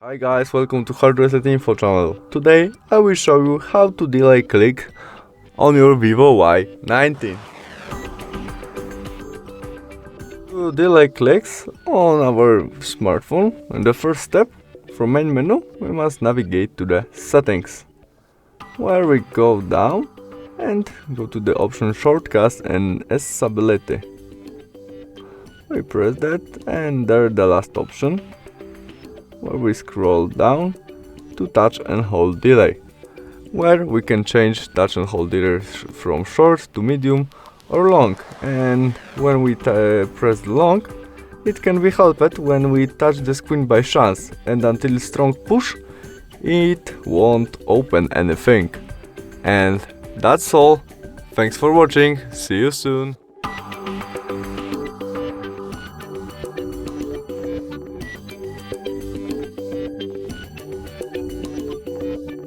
Hi guys, welcome to HardReset.Info channel. Today I will show you how to delay click on your VIVO Y19. To delay clicks on our smartphone, in the first step, from main menu, we must navigate to the settings, where we go down and go to the option shortcuts and accessibility. We press that and there the last option, where we scroll down to touch and hold delay, where we can change touch and hold delay from short to medium or long, and when we press long, it can be helped when we touch the screen by chance, and until strong push it won't open anything. And that's all. Thanks for watching, see you soon.